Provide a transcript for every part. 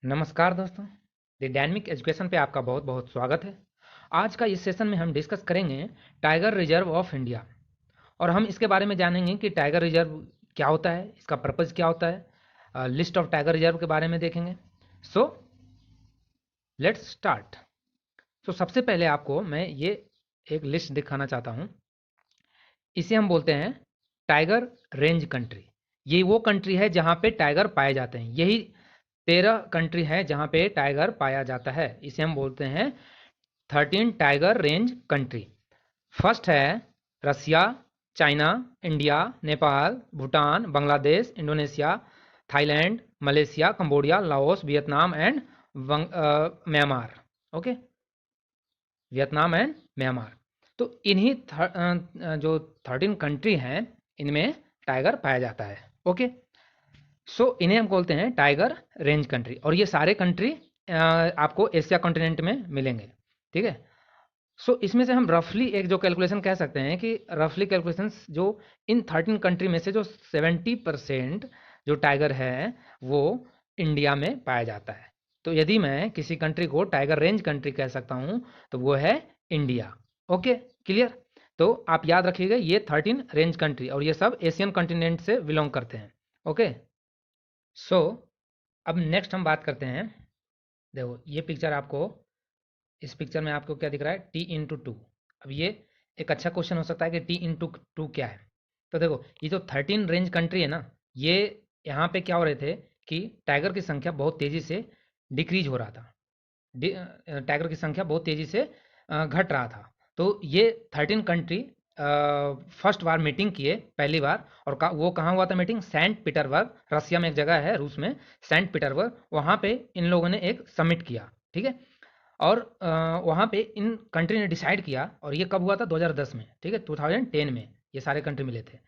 नमस्कार दोस्तों, the dynamic education पे आपका बहुत बहुत स्वागत है। आज का इस सेशन में हम डिस्कस करेंगे टाइगर रिजर्व ऑफ इंडिया और हम इसके बारे में जानेंगे कि टाइगर रिजर्व क्या होता है, इसका पर्पज़ क्या होता है, लिस्ट ऑफ टाइगर रिजर्व के बारे में देखेंगे। So let's start. सबसे पहले आपको मैं ये एक लिस्ट दिखाना चाहता हूँ। इसे हम बोलते हैं टाइगर रेंज कंट्री। ये वो कंट्री है जहाँ पे टाइगर पाए जाते हैं। यही 13 कंट्री है जहाँ पे टाइगर पाया जाता है। इसे हम बोलते हैं 13 टाइगर रेंज कंट्री। फर्स्ट है Russia, China, India, Nepal, Bhutan, Bangladesh, Indonesia, Thailand, Malaysia, Cambodia, Laos, Vietnam and Myanmar. Okay, Vietnam and Myanmar. तो इन्हीं जो 13 कंट्री हैं इनमें टाइगर पाया जाता है। ओके, इन्हें हम बोलते हैं टाइगर रेंज कंट्री और ये सारे कंट्री आपको एशिया कॉन्टिनेंट में मिलेंगे। ठीक है। इसमें से हम रफली एक जो कैलकुलेशन कह सकते हैं कि रफली कैलकुलेशन जो इन 13 कंट्री में से जो 70% जो टाइगर है वो इंडिया में पाया जाता है। तो यदि मैं किसी कंट्री को टाइगर रेंज कंट्री कह सकता हूँ तो वो है इंडिया। Okay, clear. तो आप याद रखिएगा ये 13 रेंज कंट्री और ये सब एशियन कॉन्टिनेंट से बिलोंग करते हैं। ओके, सो अब नेक्स्ट हम बात करते हैं। देखो ये पिक्चर आपको, इस पिक्चर में आपको क्या दिख रहा है, टी इंटू टू। अब ये एक अच्छा क्वेश्चन हो सकता है कि टी इंटू टू क्या है। तो देखो ये जो 13 रेंज कंट्री है ना, ये यहाँ पे क्या हो रहे थे कि टाइगर की संख्या बहुत तेज़ी से डिक्रीज हो रहा था। टाइगर की संख्या बहुत तेज़ी से घट रहा था। तो ये 13 कंट्री फर्स्ट बार मीटिंग किए पहली बार। और वो कहाँ हुआ था मीटिंग? सेंट पीटर्सबर्ग, रसिया में एक जगह है रूस में, सेंट पीटर्सबर्ग। वहाँ पे इन लोगों ने एक समिट किया। ठीक है। और वहाँ पे इन कंट्री ने डिसाइड किया, और ये कब हुआ था? 2010 में। ठीक है, 2010 में ये सारे कंट्री मिले थे।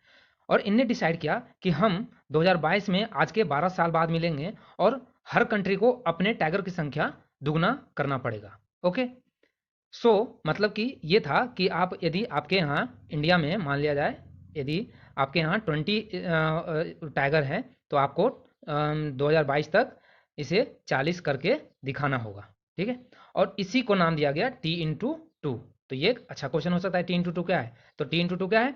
और इनने डिसाइड किया कि हम 2022 में आज के 12 साल बाद मिलेंगे और हर कंट्री को अपने टाइगर की संख्या दुगना करना पड़ेगा। ओके, मतलब कि ये था कि आप, यदि आपके यहाँ इंडिया में मान लिया जाए, यदि आपके यहाँ 20 टाइगर हैं तो आपको 2022 तक इसे 40 करके दिखाना होगा। ठीक है, और इसी को नाम दिया गया टी इंटू टू। तो ये एक अच्छा क्वेश्चन हो सकता है, टी इंटू टू क्या है? तो टी इंटू टू क्या है?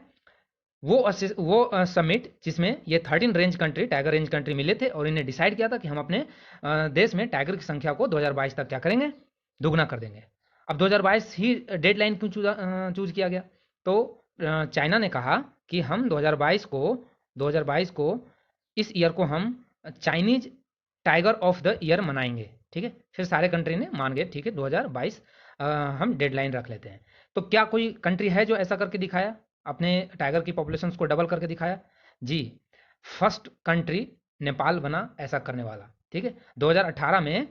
वो समिट जिसमें ये 13 range country, tiger range country मिले थे और इन्हें डिसाइड किया था कि हम अपने देश में टाइगर की संख्या को 2022 तक क्या करेंगे? दुगना कर देंगे। अब 2022 ही डेडलाइन क्यों चूज किया गया? तो चाइना ने कहा कि हम 2022 को इस ईयर को हम Chinese tiger of the year मनाएंगे। ठीक है, फिर सारे कंट्री ने मान गए, ठीक है 2022 हम डेडलाइन रख लेते हैं। तो क्या कोई कंट्री है जो ऐसा करके दिखाया, अपने टाइगर की पॉपुलेशंस को डबल करके दिखाया? जी, फर्स्ट कंट्री नेपाल बना ऐसा करने वाला। ठीक है, 2018 में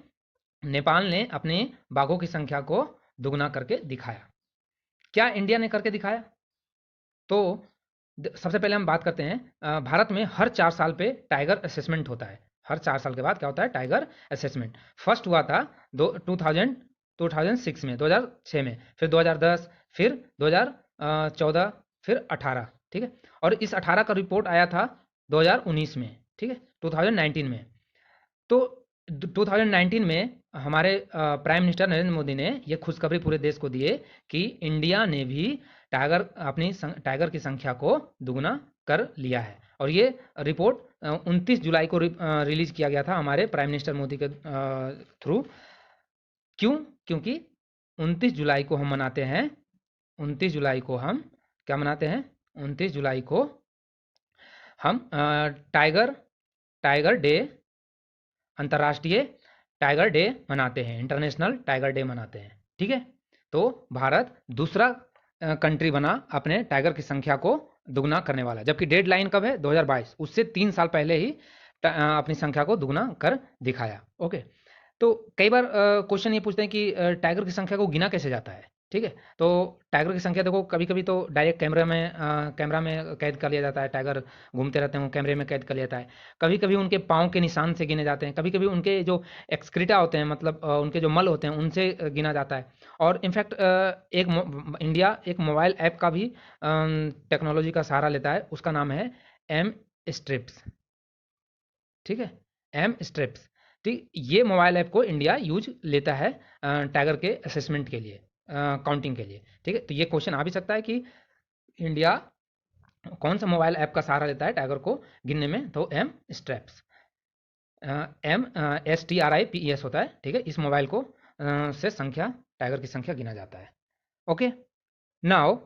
नेपाल ने अपने बाघों की संख्या को दुगना करके दिखाया। क्या इंडिया ने करके दिखाया? तो सबसे पहले हम बात करते हैं, भारत में हर 4 साल पे टाइगर असेसमेंट होता है। हर 4 साल के बाद क्या होता है? Tiger assessment. फर्स्ट हुआ था 2006 में, 2006 में, फिर 2010, फिर 2014, फिर 18। ठीक है, और इस 18 का रिपोर्ट आया था 2019 में। ठीक है, 2019 में। तो 2019 में हमारे प्राइम मिनिस्टर नरेंद्र मोदी ने यह खुशखबरी पूरे देश को दिए कि इंडिया ने भी टाइगर की संख्या को दुगना कर लिया है। और ये रिपोर्ट 29 जुलाई को रिलीज किया गया था हमारे प्राइम मिनिस्टर मोदी के थ्रू। क्यों? क्योंकि 29 जुलाई को हम मनाते हैं, 29 जुलाई को हम क्या मनाते हैं? 29 जुलाई को हम टाइगर टाइगर डे, अंतर्राष्ट्रीय टाइगर डे मनाते हैं, इंटरनेशनल टाइगर डे मनाते हैं। ठीक है, तो भारत दूसरा कंट्री बना अपने टाइगर की संख्या को दुगना करने वाला, जबकि डेडलाइन कब है? 2022। उससे 3 साल पहले ही अपनी संख्या को दुगना कर दिखाया। ओके, तो कई बार क्वेश्चन ये पूछते हैं कि टाइगर की संख्या को गिना कैसे जाता है? ठीक है, तो टाइगर की संख्या देखो, कभी कभी तो डायरेक्ट कैमरा में कैद कर लिया जाता है। टाइगर घूमते रहते हैं, कैमरे में कैद कर लिया जाता है। कभी कभी उनके पाँव के निशान से गिने जाते हैं, कभी कभी उनके जो एक्सक्रीटा होते हैं, मतलब उनके जो मल होते हैं उनसे गिना जाता है। और इनफैक्ट इंडिया एक मोबाइल ऐप का भी टेक्नोलॉजी का सहारा लेता है, उसका नाम है एम स्ट्रिप्स। ठीक है, एम स्ट्रिप्स। ठीक, ये मोबाइल ऐप को इंडिया यूज लेता है टाइगर के असेसमेंट के लिए, काउंटिंग के लिए। ठीक है, तो ये क्वेश्चन आ भी सकता है कि इंडिया कौन सा मोबाइल ऐप का सहारा लेता है टाइगर को गिनने में, तो एम स्ट्रैप्स, MSTRIPES होता है। ठीक है, इस मोबाइल को से संख्या, टाइगर की संख्या गिना जाता है। ओके, नाउ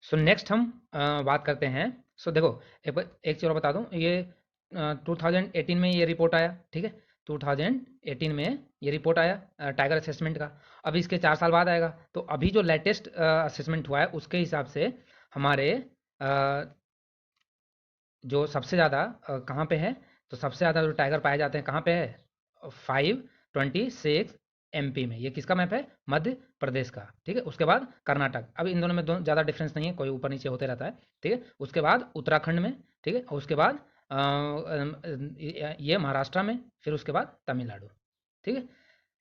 सो नेक्स्ट हम बात करते हैं। सो देखो, एक चीज़ और बता दूं, ये 2018 में ये रिपोर्ट आया। ठीक है, 2018 में ये रिपोर्ट आया टाइगर असेसमेंट का। अब इसके 4 साल बाद आएगा, तो अभी जो लेटेस्ट असेसमेंट हुआ है उसके हिसाब से हमारे जो सबसे ज़्यादा कहाँ पे है, तो सबसे ज़्यादा जो टाइगर पाए जाते हैं कहाँ पे है, 526 MP में। ये किसका मैप है, मध्य प्रदेश का। ठीक है, उसके बाद कर्नाटक। अब इन दोनों में ज़्यादा डिफरेंस नहीं है, कोई ऊपर नीचे होते रहता है। ठीक है, उसके बाद उत्तराखंड में। ठीक है, और उसके बाद ये महाराष्ट्र में, फिर उसके बाद तमिलनाडु। ठीक है,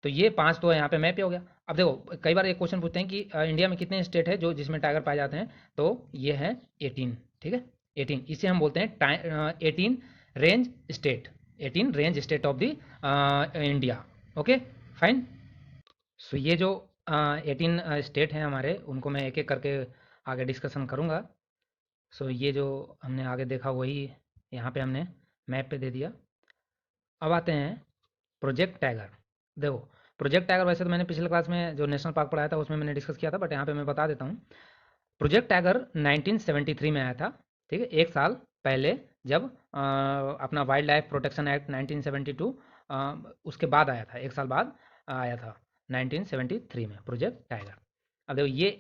तो ये 5 तो यहाँ पे मैप पे हो गया। अब देखो, कई बार एक क्वेश्चन पूछते हैं कि इंडिया में कितने स्टेट है जो जिसमें टाइगर पाए जाते हैं, तो ये है 18। ठीक है, 18, इसे हम बोलते हैं 18 range state, 18 range state of the India. Okay, fine. So ये जो 18 स्टेट हैं हमारे, उनको मैं एक एक करके आगे डिस्कशन करूँगा। सो ये जो हमने आगे देखा वही यहाँ पे हमने मैप पे दे दिया। अब आते हैं प्रोजेक्ट टाइगर। देखो, प्रोजेक्ट टाइगर वैसे तो मैंने पिछले क्लास में जो नेशनल पार्क पढ़ाया था उसमें मैंने डिस्कस किया था, बट यहाँ पे मैं बता देता हूँ। प्रोजेक्ट टाइगर 1973 में आया था। ठीक है, एक साल पहले, जब अपना वाइल्ड लाइफ प्रोटेक्शन एक्ट 1972 उसके बाद आया था, एक साल बाद आया था 1973 में प्रोजेक्ट टाइगर। अब देखो, ये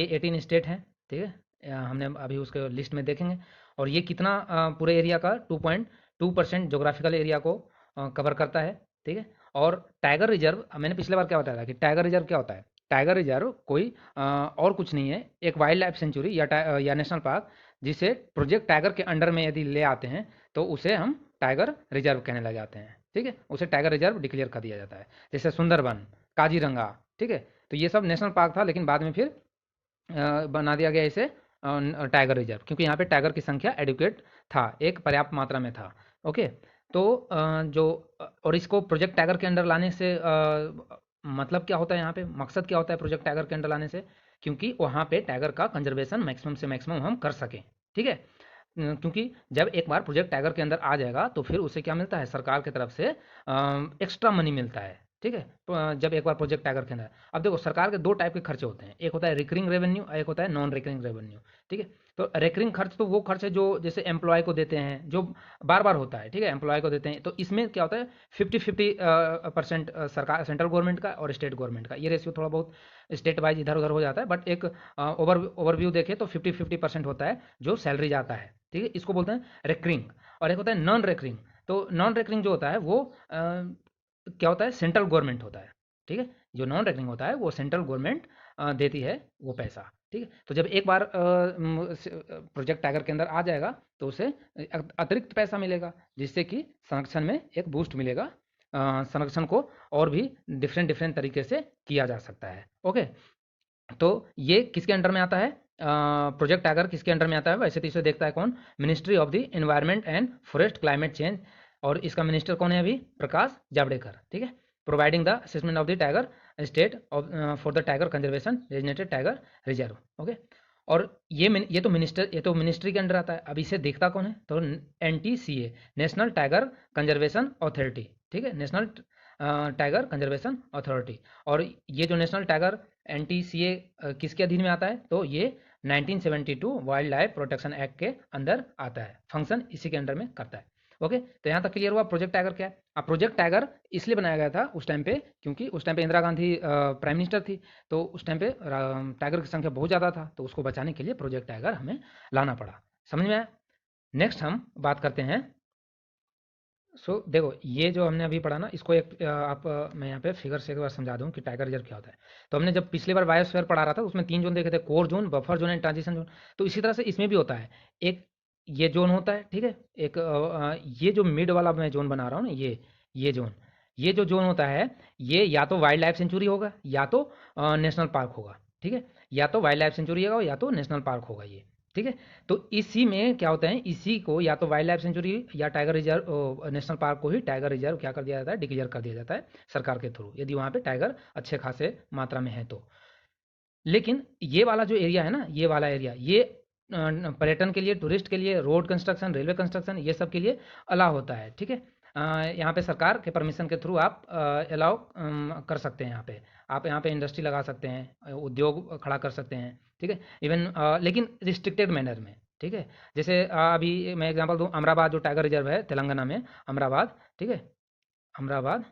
18 स्टेट हैं। ठीक है, हमने अभी उसके लिस्ट में देखेंगे। और ये कितना पूरे एरिया का 2.2% जोग्राफिकल एरिया को कवर करता है। ठीक है, और टाइगर रिजर्व, मैंने पिछले बार क्या बताया था कि टाइगर रिजर्व क्या होता है। टाइगर रिजर्व कोई और कुछ नहीं है, एक वाइल्ड लाइफ सेंचुरी या नेशनल पार्क, जिसे प्रोजेक्ट टाइगर के अंडर में यदि ले आते हैं तो उसे हम टाइगर रिजर्व कहने लग जाते हैं। ठीक है, उसे टाइगर रिजर्व डिक्लेयर कर दिया जाता है। जैसे सुंदरबन, काजीरंगा। ठीक है, तो ये सब नेशनल पार्क था, लेकिन बाद में फिर बना दिया गया इसे टाइगर रिजर्व, क्योंकि यहाँ पे टाइगर की संख्या एडुकेट था, एक पर्याप्त मात्रा में था। ओके, तो और इसको प्रोजेक्ट टाइगर के अंडर लाने से मतलब क्या होता है, यहाँ पे मकसद क्या होता है प्रोजेक्ट टाइगर के अंडर लाने से, क्योंकि वहाँ पे टाइगर का कंजर्वेशन मैक्सिमम से मैक्सिमम हम कर सकें। ठीक है, क्योंकि जब एक बार प्रोजेक्ट टाइगर के अंदर आ जाएगा तो फिर उसे क्या मिलता है, सरकार की तरफ से एक्स्ट्रा मनी मिलता है। ठीक है, जब एक बार प्रोजेक्ट टाइगर के अंदर, अब देखो सरकार के 2 टाइप के खर्चे होते हैं, एक होता है रिकरिंग रेवेन्यू और एक होता है नॉन रिकरिंग रेवेन्यू। ठीक है, तो रिकरिंग खर्च तो वो खर्च है जो जैसे एम्प्लॉय को देते हैं, जो बार बार होता है। ठीक है, एम्प्लॉय को देते हैं, तो इसमें क्या होता है 50-50% सरकार, सेंट्रल गवर्नमेंट का और स्टेट गवर्नमेंट का, ये रेशियो थोड़ा बहुत स्टेट वाइज इधर उधर हो जाता है, बट एक ओवरव्यू देखें तो 50-50% होता है जो सैलरी जाता है। ठीक है, इसको बोलते हैं रिकरिंग। और एक होता है नॉन रिकरिंग। तो नॉन रिकरिंग जो होता है वो क्या होता है, सेंट्रल गवर्नमेंट होता है। ठीक है, जो नॉन रिकरिंग होता है वो सेंट्रल गवर्नमेंट देती है वो पैसा। ठीक है, तो जब एक बार प्रोजेक्ट टाइगर के अंदर आ जाएगा तो उसे अतिरिक्त पैसा मिलेगा, जिससे कि संरक्षण में एक बूस्ट मिलेगा। संरक्षण को और भी डिफरेंट डिफरेंट तरीके से किया जा सकता है। ओके, तो ये किसके अंडर में आता है, प्रोजेक्ट टाइगर किसके अंडर में आता है, वैसे तो इसे देखता है कौन, ministry of the environment and forest climate change. और इसका मिनिस्टर कौन है अभी, प्रकाश जावड़ेकर। ठीक है, providing the assessment of the tiger state of for the tiger conservation designated tiger reserve. Okay, और ये तो मिनिस्ट्री के अंडर आता है। अब इसे देखता कौन है, तो NTCA, national tiger conservation authority. ठीक है, नेशनल टाइगर कंजर्वेशन अथॉरिटी। और ये जो नेशनल टाइगर NTCA किसके अधीन में आता है, तो ये 1972 वाइल्ड लाइफ प्रोटेक्शन एक्ट के अंदर आता है, फंक्शन इसी के अंडर में करता है। ओके, तो यहाँ तक क्लियर हुआ प्रोजेक्ट टाइगर क्या है। अब प्रोजेक्ट टाइगर इसलिए बनाया गया था उस टाइम पे, क्योंकि उस टाइम पे इंदिरा गांधी प्राइम मिनिस्टर थी, तो उस टाइम पे टाइगर की संख्या बहुत ज़्यादा था, तो उसको बचाने के लिए प्रोजेक्ट टाइगर हमें लाना पड़ा। समझ में आया। नेक्स्ट हम बात करते हैं। देखो, ये जो हमने अभी पढ़ा ना, इसको मैं यहाँ पे फिगर से एक बार समझा दूँ कि टाइगर रिजर्व क्या होता है। तो हमने जब पिछली बार बायोस्फीयर पढ़ा रहा था उसमें 3 जोन देखे थे, core zone, buffer zone and transition zone. तो इसी तरह से इसमें भी होता है, एक ये जोन होता है। ठीक है, एक ये जो मिड वाला मैं जोन बना रहा हूँ ना, ये जोन, ये जो जोन होता है, ये या तो वाइल्ड लाइफ सेंचुरी होगा या तो नेशनल पार्क होगा। ठीक है, या तो वाइल्ड लाइफ सेंचुरी होगा या तो नेशनल पार्क होगा ये। ठीक है। तो इसी में क्या होता है, इसी को या तो वाइल्ड लाइफ सेंचुरी या टाइगर रिजर्व नेशनल पार्क को ही टाइगर रिजर्व क्या कर दिया जाता है, डिक्लेयर कर दिया जाता है सरकार के थ्रू, यदि वहाँ पे टाइगर अच्छे खासे मात्रा में है तो। लेकिन ये वाला जो एरिया है ना, ये वाला एरिया, ये पर्यटन के लिए, टूरिस्ट के लिए, रोड कंस्ट्रक्शन, रेलवे कंस्ट्रक्शन, ये सब के लिए अलाउ होता है। ठीक है। यहाँ पे सरकार के परमिशन के थ्रू आप अलाउ कर सकते हैं। यहाँ पे आप यहाँ पे इंडस्ट्री लगा सकते हैं, उद्योग खड़ा कर सकते हैं। ठीक है। इवन लेकिन रिस्ट्रिक्टेड मैनर में। ठीक है। जैसे अभी मैं एग्जांपल दूँ, अमराबाद जो टाइगर रिजर्व है तेलंगाना में, अमराबाद, ठीक है, अमराबाद,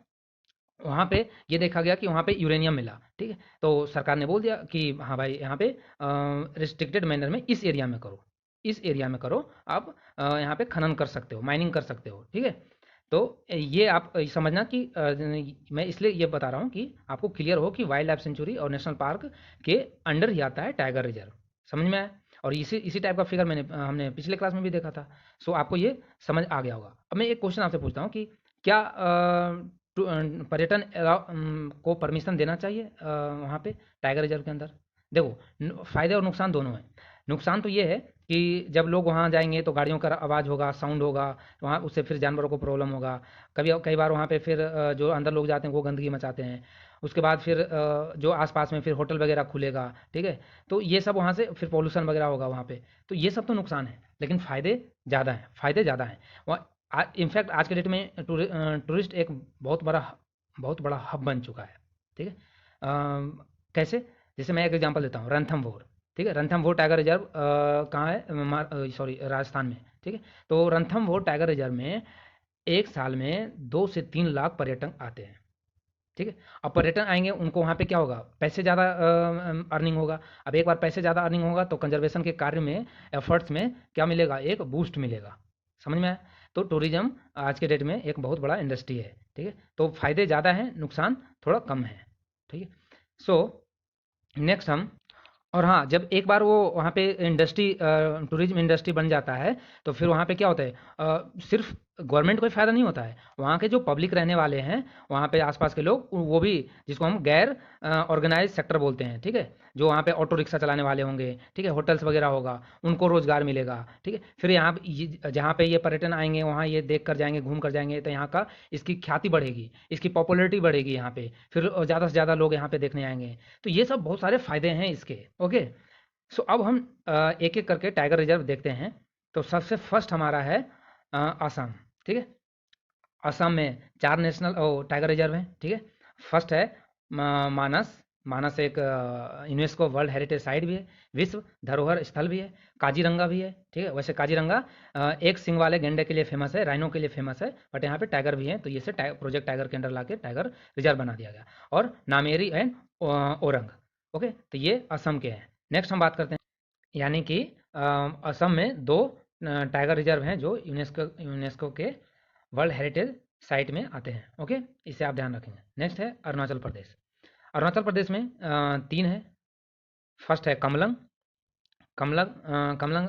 वहाँ पे ये देखा गया कि वहाँ पे यूरेनियम मिला। ठीक है। तो सरकार ने बोल दिया कि हाँ भाई, यहाँ पे रिस्ट्रिक्टेड मैनर में इस एरिया में करो, इस एरिया में करो, आप यहाँ पे खनन कर सकते हो, माइनिंग कर सकते हो। ठीक है। तो ये आप समझना कि मैं इसलिए ये बता रहा हूँ कि आपको क्लियर हो कि वाइल्ड लाइफ सेंचुरी और नेशनल पार्क के अंडर ही आता है टाइगर रिजर्व। समझ में आया? और इसी इसी टाइप का फिगर हमने पिछले क्लास में भी देखा था। सो आपको ये समझ आ गया होगा। अब मैं एक क्वेश्चन आपसे पूछता हूँ कि क्या पर्यटन को परमिशन देना चाहिए वहाँ पे टाइगर रिजर्व के अंदर? देखो, फ़ायदे और नुकसान दोनों हैं। नुकसान तो ये है कि जब लोग वहाँ जाएंगे तो गाड़ियों का आवाज़ होगा, साउंड होगा, वहाँ उससे फिर जानवरों को प्रॉब्लम होगा। कई बार वहाँ पे फिर जो अंदर लोग जाते हैं वो गंदगी मचाते हैं। उसके बाद फिर जो आसपास में फिर होटल वगैरह खुलेगा। ठीक है। तो ये सब वहाँ से फिर पॉल्यूशन वगैरह होगा वहाँ पे। तो ये सब तो नुकसान है, लेकिन फ़ायदे ज़्यादा हैं, फ़ायदे ज़्यादा हैं वहाँ। इनफैक्ट आज के डेट में टूरिस्ट एक बहुत बड़ा हब बन चुका है। ठीक है। कैसे? जैसे मैं एक एग्जांपल देता हूँ, रणथंभौर। ठीक है। रणथंभौर टाइगर रिजर्व कहाँ है, सॉरी, राजस्थान में। ठीक है। तो रणथंभौर टाइगर रिजर्व में एक साल में 2 से 3 लाख पर्यटक आते हैं। ठीक है। अब पर्यटन आएंगे, उनको वहाँ पे क्या होगा, पैसे ज़्यादा अर्निंग होगा। अब एक बार पैसे ज़्यादा अर्निंग होगा तो कंजर्वेशन के कार्य में, एफर्ट्स में क्या मिलेगा, एक बूस्ट मिलेगा। समझ में आया? तो टूरिज्म आज के डेट में एक बहुत बड़ा इंडस्ट्री है। ठीक है। तो फायदे ज़्यादा हैं, नुकसान थोड़ा कम है। ठीक है। सो नेक्स्ट हम, और हाँ, जब एक बार वो वहाँ पे इंडस्ट्री, टूरिज्म इंडस्ट्री बन जाता है, तो फिर वहाँ पे क्या होता है, सिर्फ गवर्नमेंट को ही फ़ायदा नहीं होता है, वहाँ के जो पब्लिक रहने वाले हैं, वहाँ पे आसपास के लोग, वो भी, जिसको हम गैर ऑर्गेनाइज सेक्टर बोलते हैं। ठीक है। जो वहाँ पे ऑटो रिक्शा चलाने वाले होंगे, ठीक है, होटल्स वगैरह होगा, उनको रोज़गार मिलेगा। ठीक है। फिर यहाँ जहाँ पे ये पर्यटन आएंगे, वहाँ ये देख कर जाएंगे, घूम कर जाएंगे, तो यहाँ का, इसकी ख्याति बढ़ेगी, इसकी पॉपुलैरिटी बढ़ेगी यहाँ पे, फिर ज़्यादा से ज़्यादा लोग यहाँ पे देखने आएंगे। तो ये सब बहुत सारे फ़ायदे हैं इसके। ओके। सो अब हम एक एक करके टाइगर रिजर्व देखते हैं। तो सबसे फर्स्ट हमारा है असम। ठीक है। असम में 4 नेशनल टाइगर रिजर्व हैं। ठीक है। फर्स्ट है मानस। मानस एक यूनेस्को वर्ल्ड हेरिटेज साइट भी है, विश्व धरोहर स्थल भी है। काजीरंगा भी है। ठीक है। वैसे काजीरंगा एक सिंग वाले गेंडे के लिए फेमस है, राइनो के लिए फेमस है, बट यहाँ पे टाइगर भी है, तो ये से प्रोजेक्ट टाइगर के अंडर लाके टाइगर रिजर्व बना दिया गया। और नामेरी एंड ओरंग। ओके। तो ये असम के हैं। नेक्स्ट हम बात करते हैं, यानी कि असम में 2 टाइगर रिजर्व हैं जो यूनेस्को यूनेस्को के वर्ल्ड हेरिटेज साइट में आते हैं। ओके। इसे आप ध्यान रखेंगे। नेक्स्ट है अरुणाचल प्रदेश। अरुणाचल प्रदेश में 3 है। फर्स्ट है Kamlang. Kamlang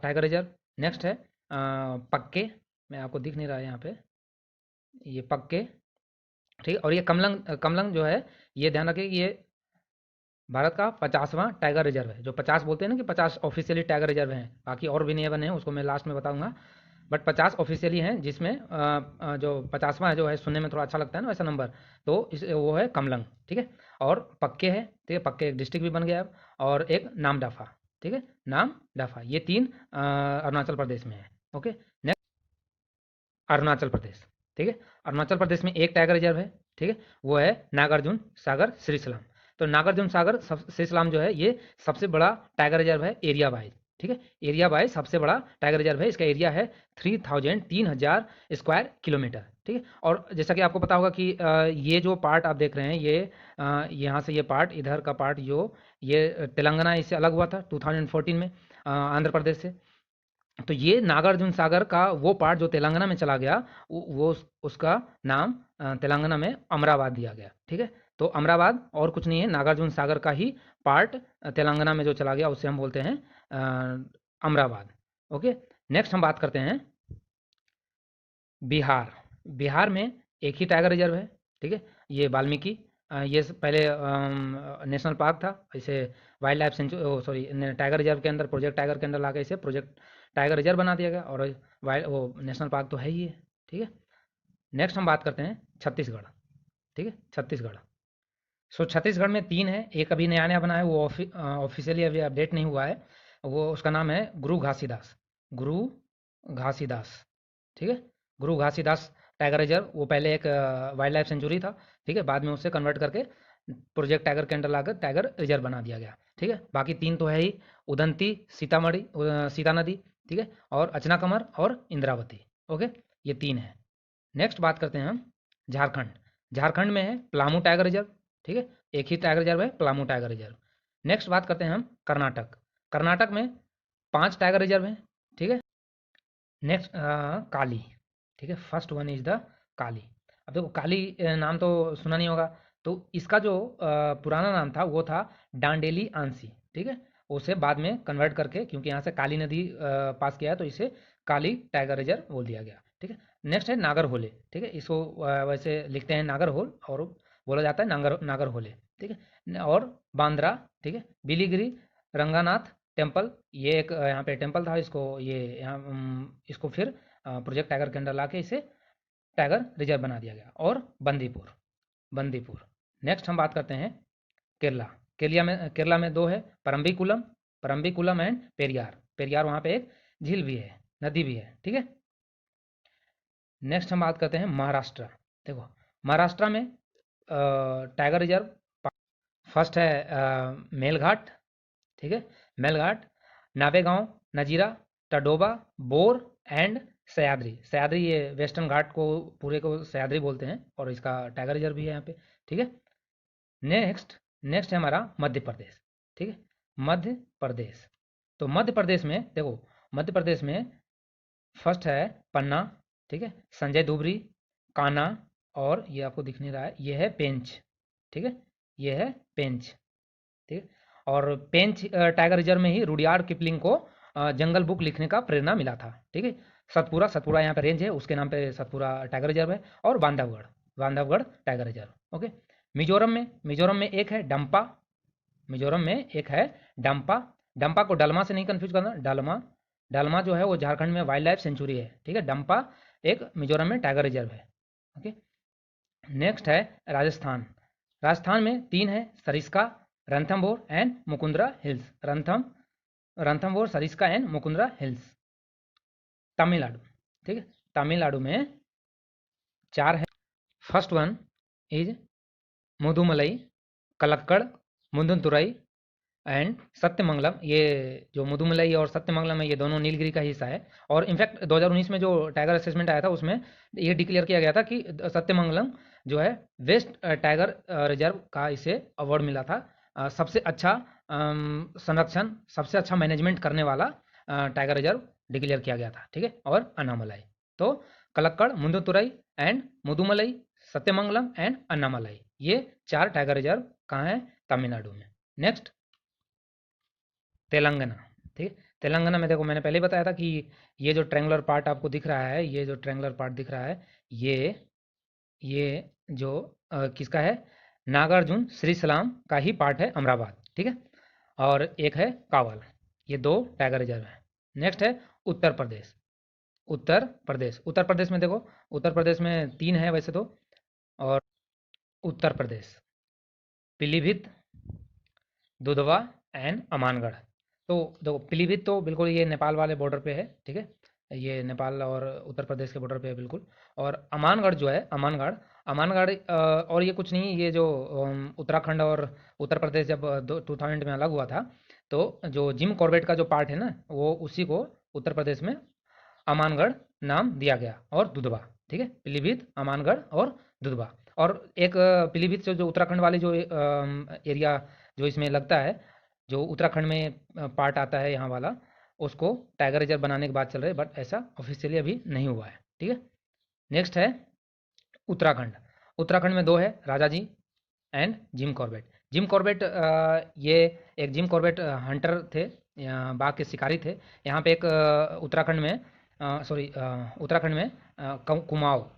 tiger reserve. Next है पक्के। मैं आपको दिख नहीं रहा है यहाँ पे, ये पक्के। ठीक है। और ये कमलंग, कमलंग जो है, ये ध्यान रखिए कि ये भारत का 50वां टाइगर रिजर्व है। जो 50 बोलते हैं ना, कि 50 ऑफिशियली टाइगर रिजर्व हैं, बाकी और भी नए बने हैं, उसको मैं लास्ट में बताऊंगा। बट 50 ऑफिशियली हैं, जिसमें जो 50वां है, जो है सुनने में थोड़ा अच्छा लगता है ना वैसा नंबर, तो वो है कमलंग। ठीक है। और पक्के है। ठीक है। पक्के एक डिस्ट्रिक्ट भी बन गया अब। और एक नामदफा। ठीक है। नामदफा, ये 3 अरुणाचल प्रदेश में है। ओके। नेक्स्ट अरुणाचल प्रदेश। ठीक है। अरुणाचल प्रदेश में एक टाइगर रिजर्व है। ठीक है। वो है नागार्जुन सागर श्रीशैलम। तो नागार्जुन सागर श्रीशैलम जो है, ये सबसे बड़ा टाइगर रिजर्व है एरिया वाइज। ठीक है। एरिया वाइज सबसे बड़ा टाइगर रिजर्व है। इसका एरिया है 3,000 स्क्वायर किलोमीटर। ठीक है। और जैसा कि आपको पता होगा कि ये जो पार्ट आप देख रहे हैं, ये यहाँ से ये पार्ट, इधर का पार्ट, जो ये तेलंगाना इससे अलग हुआ था 2014 में, आंध्र प्रदेश से। तो ये नागार्जुन सागर का वो पार्ट जो तेलंगाना में चला गया, वो उसका नाम तेलंगाना में अमराबाद दिया गया। ठीक है। तो अमराबाद और कुछ नहीं है, नागार्जुन सागर का ही पार्ट तेलंगाना में जो चला गया, उसे हम बोलते हैं अमराबाद। ओके। नेक्स्ट हम बात करते हैं बिहार। बिहार में एक ही टाइगर रिजर्व है। ठीक है। ये वाल्मीकि ये पहले नेशनल पार्क था, इसे wild life sorry tiger reserve के अंदर, प्रोजेक्ट टाइगर के अंदर लाके इसे प्रोजेक्ट टाइगर रिजर्व बना दिया गया, और वाइल्ड वो नेशनल पार्क तो है ही है। ठीक है, नेक्स्ट हम बात करते हैं छत्तीसगढ़। ठीक है, छत्तीसगढ़। सो छत्तीसगढ़ में 3 है, एक अभी नया नया बना है, वो ऑफिशियली अभी अपडेट नहीं हुआ है, वो उसका नाम है गुरु घासीदास। गुरु घासीदास। ठीक है, गुरु घासीदास टाइगर रिजर्व, वो पहले एक वाइल्ड लाइफ सेंचुरी था। ठीक है, बाद में उसे कन्वर्ट करके प्रोजेक्ट टाइगर के अंडर लाकर टाइगर रिजर्व बना दिया गया। ठीक है, बाकी 3 तो है ही, उदंती, सीतामढ़ी, सीता नदी, ठीक है, और अचना कमर और इंद्रावती। ओके, ये 3 है। नेक्स्ट बात करते हैं हम झारखंड। झारखंड में है पलामू टाइगर रिजर्व। ठीक है, एक ही टाइगर रिजर्व है, पलामू टाइगर रिजर्व। नेक्स्ट बात करते हैं हम कर्नाटक। कर्नाटक में 5 टाइगर रिजर्व हैं। ठीक है, नेक्स्ट काली। ठीक है, फर्स्ट वन इज द काली। अब देखो काली नाम तो सुना नहीं होगा, तो इसका जो पुराना नाम था वो था डांडेली आंसी। ठीक है, उसे बाद में कन्वर्ट करके, क्योंकि यहाँ से काली नदी पास किया है, तो इसे काली टाइगर रिजर्व बोल दिया गया। ठीक है, नेक्स्ट है नागर होले। ठीक है, इसको वैसे लिखते हैं नागर होल, और बोला जाता है नागर नागर होले। ठीक है, और बांद्रा। ठीक है, बिलीगिरी रंगानाथ टेम्पल, ये एक यहाँ पे टेम्पल था, इसको ये यहाँ इसको फिर प्रोजेक्ट टाइगर के अंदर लाके इसे टाइगर रिजर्व बना दिया गया। और बंदीपुर। बंदीपुर। नेक्स्ट हम बात करते हैं केरला। केरला में 2 है, परम्बिकुलम। परम्बिकुलम एंड पेरियार। पेरियार वहाँ पे एक झील भी है, नदी भी है। ठीक है, नेक्स्ट हम बात करते हैं महाराष्ट्र। देखो महाराष्ट्र में टाइगर रिजर्व फर्स्ट है मेलघाट। ठीक है, मेलघाट, नावेगांव, नजीरा, टडोबा, बोर एंड सह्याद्री। सह्याद्री ये वेस्टर्न घाट को पूरे को सह्याद्री बोलते हैं, और इसका टाइगर रिजर्व भी है यहाँ पे। ठीक है, नेक्स्ट नेक्स्ट है हमारा मध्य प्रदेश। ठीक है, मध्य प्रदेश। तो मध्य प्रदेश में देखो, मध्य प्रदेश में फर्स्ट है पन्ना। ठीक है, संजय धुबरी, कान्हा, और ये आपको दिख नहीं रहा है, ये है पेंच। ठीक है, ये है पेंच। ठीक है, और पेंच टाइगर रिजर्व में ही रुडियार्ड किपलिंग को जंगल बुक लिखने का प्रेरणा मिला था। ठीक है, सतपुरा, सतपुरा यहाँ पे रेंज है, उसके नाम पे सतपुरा टाइगर रिजर्व है, और Bandhavgarh, Bandhavgarh tiger reserve. Okay, Mizoram में एक है डंपा। मिजोरम में एक है डंपा। डंपा को डलमा से नहीं कंफ्यूज करना, डलमा। डलमा जो है वो झारखंड में वाइल्ड लाइफ सेंचुरी है। ठीक है, डंपा एक मिजोरम में टाइगर रिजर्व है। ओके, नेक्स्ट है राजस्थान। राजस्थान में 3 है, Sariska, Ranthambore and Mukundra hills. Ranthambore, Sariska and Mukundra hills. Tamil Nadu. ठीक है, तमिलनाडु में 4 है। First one is Mudumalai, Kalakkad, Mundanthurai and Sathyamangalam. ये जो मुदुमलई और सत्यमंगलम है, ये दोनों नीलगिरी का हिस्सा है। और इनफैक्ट 2019 में जो टाइगर असेसमेंट आया था, उसमें ये डिक्लेयर किया गया था कि सत्यमंगलम जो है वेस्ट टाइगर रिजर्व का इसे अवार्ड मिला था, सबसे अच्छा संरक्षण, सबसे अच्छा मैनेजमेंट करने वाला टाइगर रिजर्व डिक्लेयर किया गया था। ठीक है, और अन्नामलाई। तो कलक्कड़, मुंदुतुरई एंड मुदुमलई, सत्यमंगलम एंड अन्नामलाई, ये 4 टाइगर रिजर्व कहाँ हैं? तमिलनाडु में। नेक्स्ट तेलंगाना। ठीक है, तेलंगाना में देखो मैंने पहले ही बताया था कि ये जो ट्रेंगुलर पार्ट आपको दिख रहा है, ये जो ट्रेंगुलर पार्ट दिख रहा है, ये जो किसका है? नागार्जुन श्री सलाम का ही पार्ट है, अमराबाद। ठीक है, और एक है कावल। ये 2 टाइगर रिजर्व है। नेक्स्ट है उत्तर प्रदेश। उत्तर प्रदेश में देखो, उत्तर प्रदेश में 3 है वैसे तो, और उत्तर प्रदेश पीलीभीत, दुधवा एंड अमानगढ़। तो देखो पीलीभीत तो बिल्कुल ये नेपाल वाले बॉर्डर पे है। ठीक है, ये नेपाल और उत्तर प्रदेश के बॉर्डर पे है बिल्कुल। और अमानगढ़ जो है, अमानगढ़, अमानगढ़ और ये कुछ नहीं, ये जो उत्तराखंड और उत्तर प्रदेश जब 2000 में अलग हुआ था, तो जो जिम कॉर्बेट का जो पार्ट है ना, वो उसी को उत्तर प्रदेश में अमानगढ़ नाम दिया गया, और दुधवा। ठीक है, पीलीभीत, अमानगढ़ और दुधवा। और एक पीलीभीत से जो उत्तराखंड वाली जो एरिया जो इसमें लगता है, जो उत्तराखंड में पार्ट आता है यहाँ वाला, उसको टाइगर रिजर्व बनाने की बात चल रही है, बट ऐसा ऑफिशियली अभी नहीं हुआ है। ठीक है, नेक्स्ट है उत्तराखंड। उत्तराखंड में 2 है, Rajaji and Jim Corbett. Jim Corbett ये एक जिम कॉर्बेट हंटर थे, बाघ के शिकारी थे। यहाँ पे एक उत्तराखंड में सॉरी उत्तराखंड में कुमाऊँ,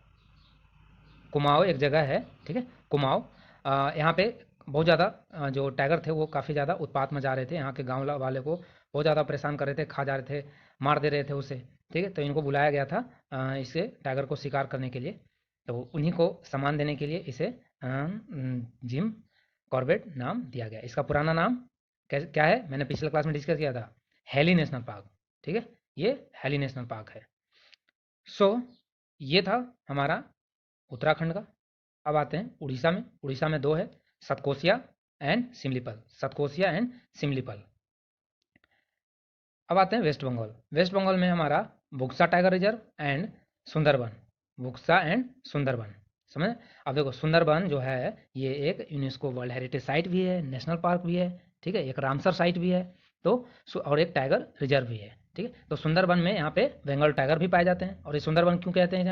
कुमाऊँ एक जगह है। ठीक है, कुमाऊँ, यहाँ पे बहुत ज़्यादा जो टाइगर थे वो काफ़ी ज़्यादा उत्पात मचा रहे थे, यहाँ के गाँव वाले को बहुत ज़्यादा परेशान कर रहे थे, खा जा रहे थे, मार दे रहे थे उसे। ठीक है, तो इनको बुलाया गया था इसे टाइगर को शिकार करने के लिए। तो उन्हीं को सम्मान देने के लिए इसे जिम कॉर्बेट नाम दिया गया। इसका पुराना नाम क्या है, मैंने पिछले क्लास में डिस्कस किया था, हेली नेशनल पार्क। ठीक है, ये हेली नेशनल पार्क है। सो ये था हमारा उत्तराखंड का। अब आते हैं उड़ीसा में। उड़ीसा में दो है, सतकोसिया एंड सिमलीपल। सतकोसिया एंड सिमलीपल। अब आते हैं वेस्ट बंगाल। वेस्ट बंगाल में हमारा Buxa tiger reserve and Sundarban. Buxa and Sundarban, समझ। अब देखो सुंदरबन जो है ये एक यूनेस्को वर्ल्ड हेरिटेज साइट भी है, नेशनल पार्क भी है। ठीक है, एक रामसर साइट भी है, तो और एक टाइगर रिजर्व भी है। ठीक है, तो सुंदरबन में यहाँ पे बंगाल टाइगर भी पाए जाते हैं। और ये सुंदरबन क्यों कहते हैं,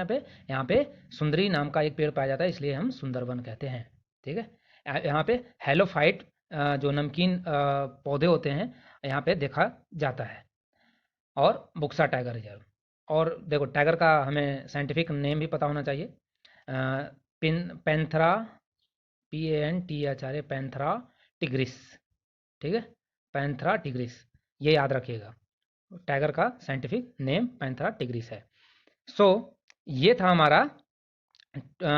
यहाँ पे सुंदरी नाम का एक पेड़ पाया जाता है, इसलिए हम सुंदरबन कहते हैं। ठीक है, यहाँ पे हेलोफाइट जो नमकीन पौधे होते हैं यहाँ पे देखा जाता है। और बुक्सा टाइगर रिजर्व। और देखो टाइगर का हमें साइंटिफिक नेम भी पता होना चाहिए। Panthera, PANTHRA, Panthera tigris. ठीक है, पैंथरा टिग्रिस, ये याद रखिएगा। टाइगर का साइंटिफिक नेम पैंथरा टिग्रिस है। सो ये था हमारा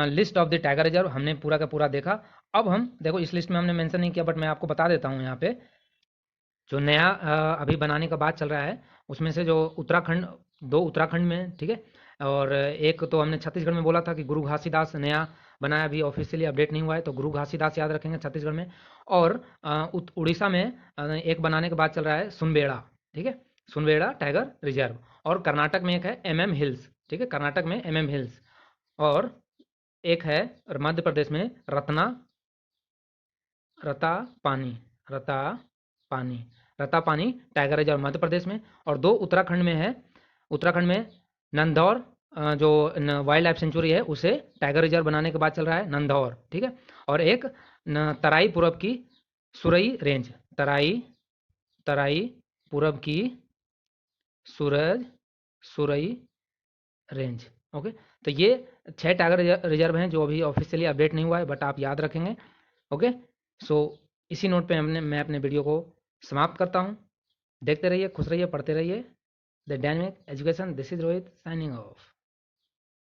list of the tiger reserve, हमने पूरा का पूरा देखा। अब हम देखो इस लिस्ट में हमने मेंशन नहीं किया, बट मैं आपको बता देता हूँ यहाँ पे जो नया अभी बनाने का बात चल रहा है उसमें से जो उत्तराखंड, दो उत्तराखंड में। ठीक है, और एक तो हमने छत्तीसगढ़ में बोला था कि गुरु घासीदास नया बनाया, अभी ऑफिशियली अपडेट नहीं हुआ है, तो गुरु घासीदास याद रखेंगे छत्तीसगढ़ में। और उड़ीसा में एक बनाने का बात चल रहा है सुनबेड़ा। ठीक है, सुनबेड़ा टाइगर रिजर्व। और कर्नाटक में एक है MM हिल्स। ठीक है, कर्नाटक में MM हिल्स। और एक है मध्य प्रदेश में रतापानी, रतापानी, रतापानी टाइगर रिजर्व मध्य प्रदेश में। और दो उत्तराखंड में है, उत्तराखंड में नंदौर जो वाइल्ड लाइफ सेंचुरी है उसे टाइगर रिजर्व बनाने के बाद चल रहा है नंदौर। ठीक है, और एक तराई पूरब की सुरई रेंज, तराई पूरब की सुरई रेंज। ओके, तो ये 6 टाइगर रिजर्व हैं जो अभी ऑफिशियली अपडेट नहीं हुआ है, बट आप याद रखेंगे। ओके, सो इसी नोट पे मैं अपने वीडियो को समाप्त करता हूँ। देखते रहिए, खुश रहिए, पढ़ते रहिए। The dynamic education, this is Rohit signing off.